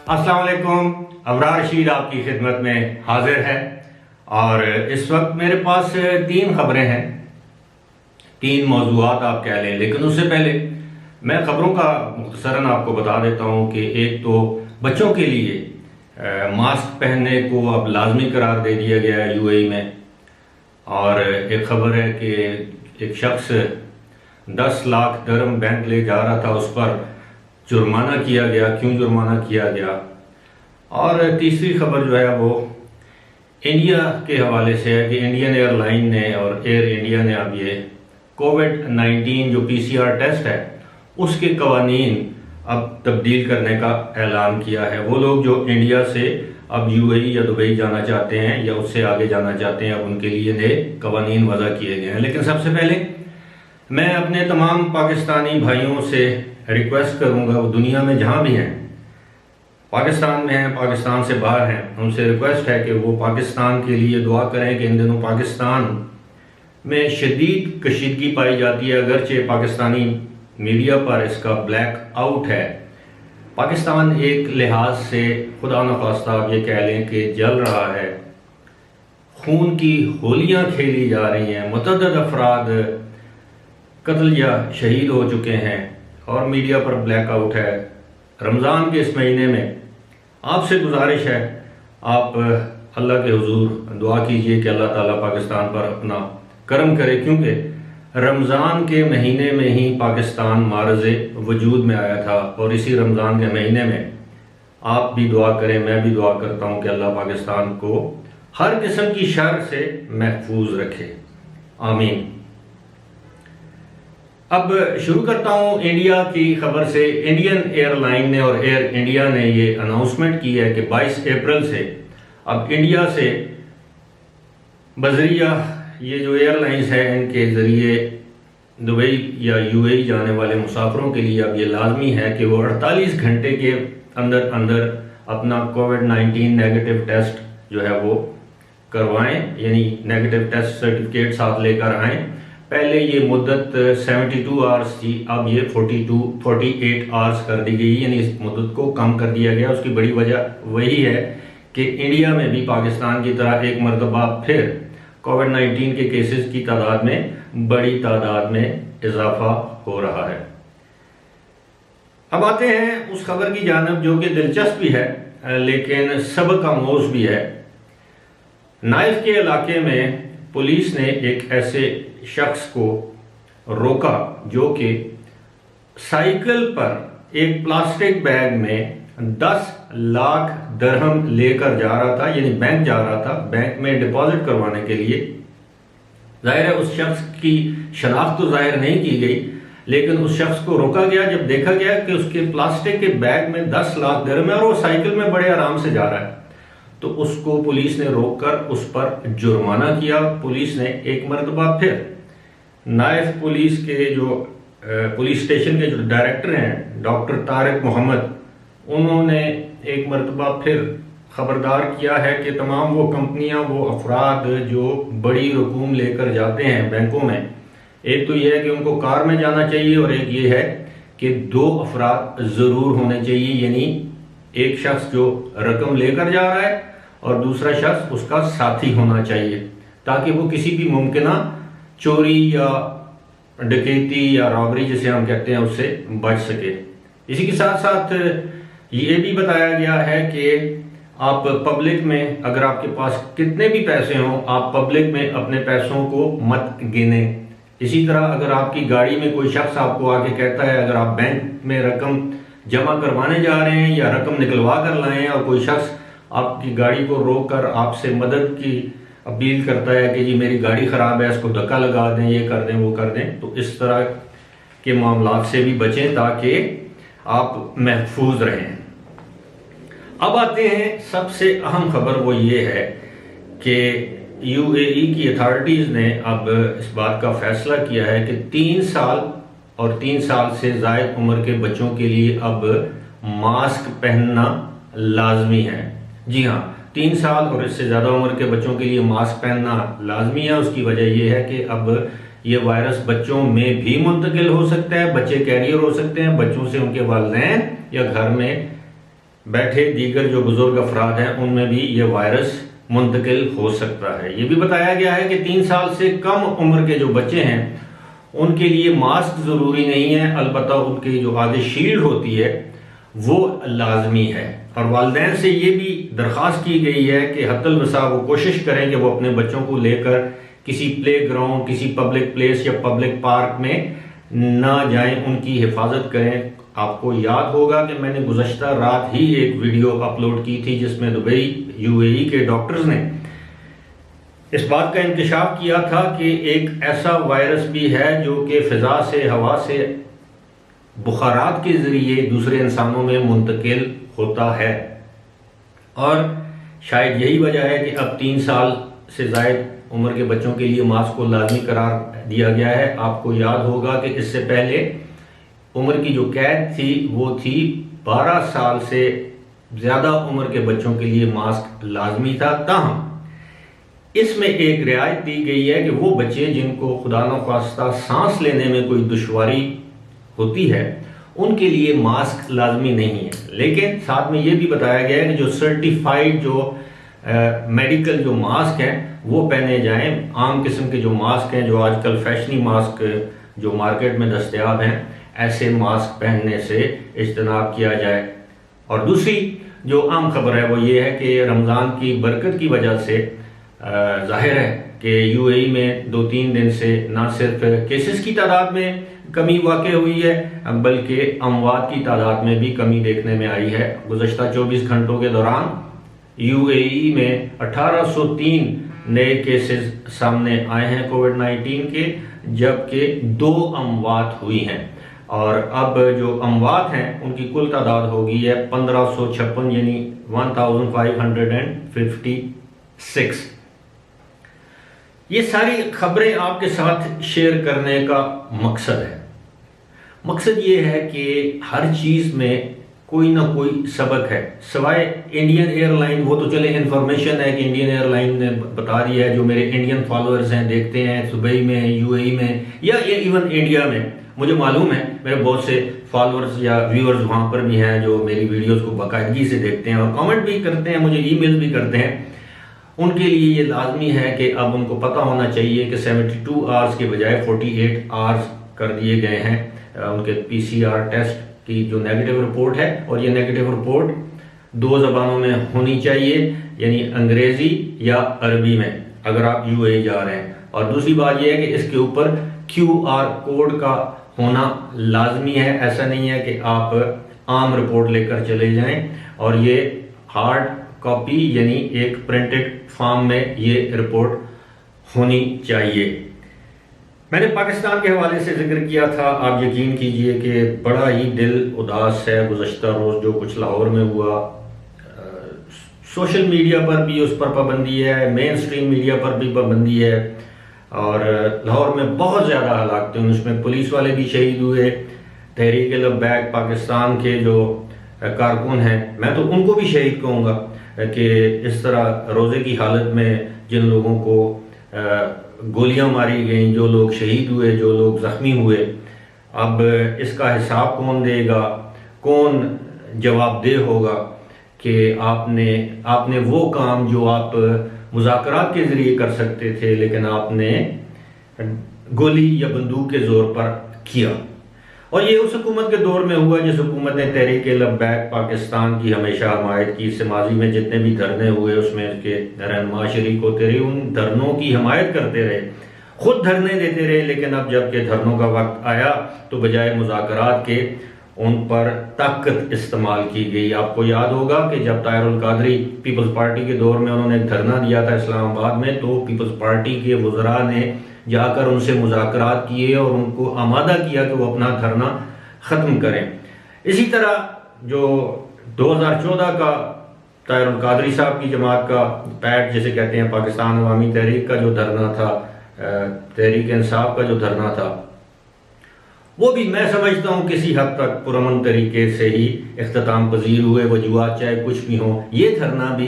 अस्सलाम वालेकुम। अबरार रशीद आपकी खिदमत में हाजिर है और इस वक्त मेरे पास तीन खबरें हैं, तीन मौजूआत आप कह लें। लेकिन उससे पहले मैं खबरों का मुख्तसरन आपको बता देता हूं कि एक तो बच्चों के लिए मास्क पहनने को अब लाजमी करार दे दिया गया है यूएई में। और एक खबर है कि एक शख्स 10 लाख दिरहम बैंक ले जा रहा था, उस पर जुर्माना किया गया। क्यों जुर्माना किया गया? और तीसरी खबर जो है वो इंडिया के हवाले से है कि इंडियन एयरलाइन ने और एयर इंडिया ने अब ये कोविड-19 जो पीसीआर टेस्ट है उसके कवानीन अब तब्दील करने का ऐलान किया है। वो लोग जो इंडिया से अब यूएई या दुबई जाना चाहते हैं या उससे आगे जाना चाहते हैं, अब उनके लिए नए कवानीन वज़ा किए गए हैं। लेकिन सबसे पहले मैं अपने तमाम पाकिस्तानी भाइयों से रिक्वेस्ट करूंगा, वो दुनिया में जहां भी हैं, पाकिस्तान में हैं, पाकिस्तान से बाहर हैं, उनसे रिक्वेस्ट है कि वो पाकिस्तान के लिए दुआ करें कि इन दिनों पाकिस्तान में शदीद कशीदगी पाई जाती है। अगरचे पाकिस्तानी मीडिया पर इसका ब्लैक आउट है। पाकिस्तान एक लिहाज से खुदा न खास्ता आप ये कह लें कि जल रहा है, खून की होलियां खेली जा रही हैं, मुतअद्दिद अफराद कत्ल या शहीद हो चुके हैं और मीडिया पर ब्लैकआउट है। रमज़ान के इस महीने में आपसे गुजारिश है, आप अल्लाह के हुजूर दुआ कीजिए कि अल्लाह ताला पाकिस्तान पर अपना करम करे, क्योंकि रमज़ान के महीने में ही पाकिस्तान मारज़े वजूद में आया था। और इसी रमज़ान के महीने में आप भी दुआ करें, मैं भी दुआ करता हूँ कि अल्लाह पाकिस्तान को हर किस्म की शर से महफूज रखे, आमीन। अब शुरू करता हूं इंडिया की खबर से। इंडियन एयरलाइन ने और एयर इंडिया ने ये अनाउंसमेंट की है कि 22 अप्रैल से अब इंडिया से बजरिया ये जो एयरलाइंस है इनके ज़रिए दुबई या यूएई जाने वाले मुसाफिरों के लिए अब ये लाजमी है कि वो 48 घंटे के अंदर अंदर अपना कोविड-19 नेगेटिव टेस्ट जो है वो करवाएं, यानी नेगेटिव टेस्ट सर्टिफिकेट साथ लेकर आएँ। पहले ये मुद्दत 72 आवर्स थी, अब ये 48 आवर्स कर दी गई, यानी इस मुद्दत को कम कर दिया गया। उसकी बड़ी वजह वही है कि इंडिया में भी पाकिस्तान की तरह एक मरतबा फिर कोविड-19 के केसेस की तादाद में बड़ी तादाद में इजाफा हो रहा है। अब आते हैं उस खबर की जानब जो कि दिलचस्प भी है लेकिन सबक आमोज भी है। नाइफ के इलाके में पुलिस ने एक ऐसे शख्स को रोका जो कि साइकिल पर एक प्लास्टिक बैग में 10 लाख दिरहम लेकर जा रहा था, यानी बैंक जा रहा था, बैंक में डिपॉजिट करवाने के लिए। जाहिर है उस शख्स की शनाख्त तो जाहिर नहीं की गई, लेकिन उस शख्स को रोका गया जब देखा गया कि उसके प्लास्टिक के बैग में 10 लाख दिरहम है और वो साइकिल में बड़े आराम से जा रहा है। तो उसको पुलिस ने रोककर उस पर जुर्माना किया। पुलिस ने एक मरतबा फिर नाइफ पुलिस के जो पुलिस स्टेशन के जो डायरेक्टर हैं डॉक्टर तारिक मोहम्मद, उन्होंने एक मरतबा फिर खबरदार किया है कि तमाम वो कंपनियां, वो अफराद जो बड़ी रकूम लेकर जाते हैं बैंकों में, एक तो ये है कि उनको कार में जाना चाहिए और एक ये है कि 2 अफराद ज़रूर होने चाहिए, यानी एक शख्स जो रकम लेकर जा रहा है और दूसरा शख्स उसका साथी होना चाहिए, ताकि वो किसी भी मुमकिना चोरी या डकैती या रॉबरी जिसे हम कहते हैं उससे बच सके। इसी के साथ साथ ये भी बताया गया है कि आप पब्लिक में, अगर आपके पास कितने भी पैसे हों, आप पब्लिक में अपने पैसों को मत गिने। इसी तरह अगर आपकी गाड़ी में कोई शख्स आपको आके कहता है, अगर आप बैंक में रकम जमा करवाने जा रहे हैं या रकम निकलवा कर लाएं और कोई शख्स आपकी गाड़ी को रोक कर आपसे मदद की अपील करता है कि जी मेरी गाड़ी ख़राब है, इसको धक्का लगा दें, ये कर दें, वो कर दें, तो इस तरह के मामलात से भी बचें ताकि आप महफूज रहें। अब आते हैं सबसे अहम खबर, वो ये है कि यूएई की अथॉरिटीज़ ने अब इस बात का फैसला किया है कि 3 साल और 3 साल से ज़ायद उम्र के बच्चों के लिए अब मास्क पहनना लाजमी है। जी हाँ, 3 साल और इससे ज़्यादा उम्र के बच्चों के लिए मास्क पहनना लाजमी है। उसकी वजह यह है कि अब ये वायरस बच्चों में भी मुंतकिल हो सकता है, बच्चे कैरियर हो सकते हैं, बच्चों से उनके वालिदैन या घर में बैठे दीगर जो बुजुर्ग अफराद हैं उनमें भी ये वायरस मुंतकिल हो सकता है। ये भी बताया गया है कि 3 साल से कम उम्र के जो बच्चे हैं उनके लिए मास्क ज़रूरी नहीं है, अलबत्ता उनकी जो आगे शील्ड होती है वो लाजमी है। और वालिदैन से ये भी दरख्वास्त की गई है कि हत्तल वसा वो कोशिश करें कि वो अपने बच्चों को लेकर किसी प्ले ग्राउंड, किसी पब्लिक प्लेस या पब्लिक पार्क में ना जाएं, उनकी हिफाजत करें। आपको याद होगा कि मैंने गुज़श्ता रात ही एक वीडियो अपलोड की थी जिसमें दुबई यूएई के डॉक्टर्स ने इस बात का इंकशाफ किया था कि एक ऐसा वायरस भी है जो कि फ़िज़ा से, हवा से, बुखारात के ज़रिए दूसरे इंसानों में मुंतकिल होता है। और शायद यही वजह है कि अब 3 साल से ज़ायद उम्र के बच्चों के लिए मास्क को लाजमी करार दिया गया है। आपको याद होगा कि इससे पहले उम्र की जो कैद थी वो थी 12 साल से ज़्यादा उम्र के बच्चों के लिए मास्क लाजमी था। ताहम इसमें एक रियायत दी गई है कि वो बच्चे जिनको खुदा न ख्वास्ता सांस लेने में कोई दुश्वारी होती है उनके लिए मास्क लाजमी नहीं है। लेकिन साथ में ये भी बताया गया है कि जो सर्टिफाइड जो मेडिकल जो मास्क हैं वो पहने जाएं। आम किस्म के जो मास्क हैं, जो आजकल फैशनी मास्क जो मार्केट में दस्तयाब हैं, ऐसे मास्क पहनने से इज्तनाब किया जाए। और दूसरी जो आम खबर है वो ये है कि रमज़ान की बरकत की वजह से जाहिर है कि यूएई में 2-3 दिन से ना सिर्फ केसेस की तादाद में कमी वाक़ हुई है बल्कि अमवात की तादाद में भी कमी देखने में आई है। गुज़श्ता 24 घंटों के दौरान यूएई में 1803 नए केसेस सामने आए हैं कोविड-19 के, जबकि 2 अमवात हुई हैं। और अब जो अमवात हैं उनकी कुल तादाद हो गई है 1556 यानी 1556। ये सारी खबरें आपके साथ शेयर करने का मकसद ये है कि हर चीज़ में कोई ना कोई सबक है। सिवाय इंडियन एयरलाइन, वो तो चले इन्फॉर्मेशन है कि इंडियन एयरलाइन ने बता रही है, जो मेरे इंडियन फॉलोअर्स हैं देखते हैं दुबई में, यूएई में या इवन इंडिया में, मुझे मालूम है मेरे बहुत से फॉलोअर्स या व्यूअर्स वहाँ पर भी हैं जो मेरी वीडियोस को बाकायदगी से देखते हैं और कमेंट भी करते हैं, मुझे ईमेल भी करते हैं। उनके लिए ये लाजमी है कि अब उनको पता होना चाहिए कि 72 आवर्स के बजाय 48 आवर्स कर दिए गए हैं उनके पीसीआर टेस्ट की जो नेगेटिव रिपोर्ट है। और ये नेगेटिव रिपोर्ट 2 ज़बानों में होनी चाहिए, यानी अंग्रेज़ी या अरबी में अगर आप यूएई जा रहे हैं। और दूसरी बात यह है कि इसके ऊपर QR कोड का होना लाजमी है। ऐसा नहीं है कि आप आम रिपोर्ट लेकर चले जाएं। और ये हार्ड कॉपी यानी एक प्रिंटेड फॉर्म में ये रिपोर्ट होनी चाहिए। मैंने पाकिस्तान के हवाले से जिक्र किया था, आप यकीन कीजिए कि बड़ा ही दिल उदास है। गुज़श्ता रोज़ जो कुछ लाहौर में हुआ, सोशल मीडिया पर भी उस पर पाबंदी है, मेन स्ट्रीम मीडिया पर भी पाबंदी है। और लाहौर में बहुत ज़्यादा हलाकतें हुई, उसमें पुलिस वाले भी शहीद हुए। तहरीक-ए-लब्बैक पाकिस्तान के जो कारकुन हैं, मैं तो उनको भी शहीद कहूँगा कि इस तरह रोज़े की हालत में जिन लोगों को गोलियां मारी गईं, जो लोग शहीद हुए, जो लोग ज़ख्मी हुए, अब इसका हिसाब कौन देगा, कौन जवाबदेह होगा कि आपने वो काम जो आप मुज़ाकरात के ज़रिए कर सकते थे लेकिन आपने गोली या बंदूक के ज़ोर पर किया। और ये उस हुकूमत के दौर में हुआ जिस हुकूमत ने तहरीक-ए-लब्बैक पाकिस्तान की हमेशा हमायत की। इससे माजी में जितने भी धरने हुए उसमें उसके रहनुमा शरीक होते रहे, उन धरनों की हमायत करते रहे, खुद धरने देते रहे। लेकिन अब जबकि धरनों का वक्त आया तो बजाय मुज़ाकरात के उन पर ताकत इस्तेमाल की गई। आपको याद होगा कि जब ताहिरुल कादरी पीपल्स पार्टी के दौर में उन्होंने एक धरना दिया था इस्लामाबाद में, तो पीपल्स पार्टी के वज़रा ने जाकर उनसे मुज़ाकरात किए और उनको आमादा किया कि वो अपना धरना ख़त्म करें। इसी तरह जो 2014 का ताहिरुल कादरी साहब की जमात का पैट जिसे कहते हैं पाकिस्तान अवामी तहरीक का जो धरना था, तहरीक इंसाफ का जो धरना था, वो भी मैं समझता हूँ किसी हद तक पुरअमन तरीके से ही इख्तिताम पजीर हुए। वजूहात चाहे कुछ भी हों, ये धरना भी,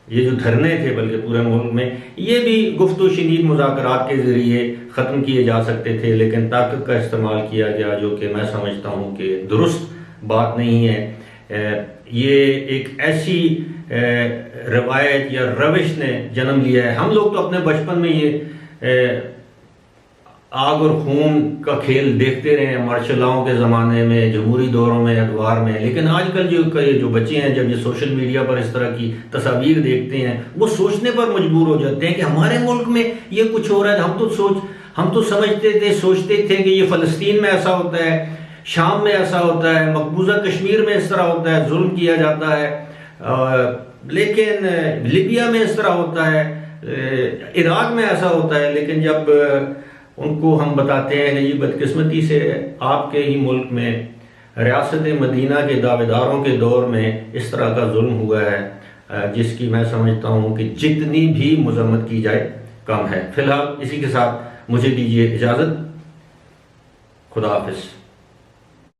ये जो धरने थे बल्कि पूरे मुल्क में, ये भी गुफ्तगू शनीद मुज़ाकरात के ज़रिए ख़त्म किए जा सकते थे। लेकिन ताकत का इस्तेमाल किया गया, जो कि मैं समझता हूँ कि दुरुस्त बात नहीं है। ये एक ऐसी रवायत या रविश ने जन्म लिया है। हम लोग तो अपने बचपन में ये आग और खून का खेल देखते रहे हैं, मार्शल लॉ के ज़माने में, जमहूरी दौरों में, अदवार में। लेकिन आजकल जो बच्चे हैं, जब ये सोशल मीडिया पर इस तरह की तस्वीर देखते हैं, वो सोचने पर मजबूर हो जाते हैं कि हमारे मुल्क में ये कुछ हो रहा है। हम तो समझते थे, सोचते थे कि ये फ़लस्तीन में ऐसा होता है, शाम में ऐसा होता है, मकबूजा कश्मीर में इस तरह होता है, जुल्म किया जाता है, लेकिन लीबिया में इस तरह होता है, इराक में ऐसा होता है। लेकिन जब उनको हम बताते हैं कि ये बदकिस्मती से आपके ही मुल्क में रियासत मदीना के दावेदारों के दौर में इस तरह का जुल्म हुआ है, जिसकी मैं समझता हूँ कि जितनी भी मजम्मत की जाए कम है। फिलहाल इसी के साथ मुझे दीजिए इजाज़त। खुदा हाफिज़।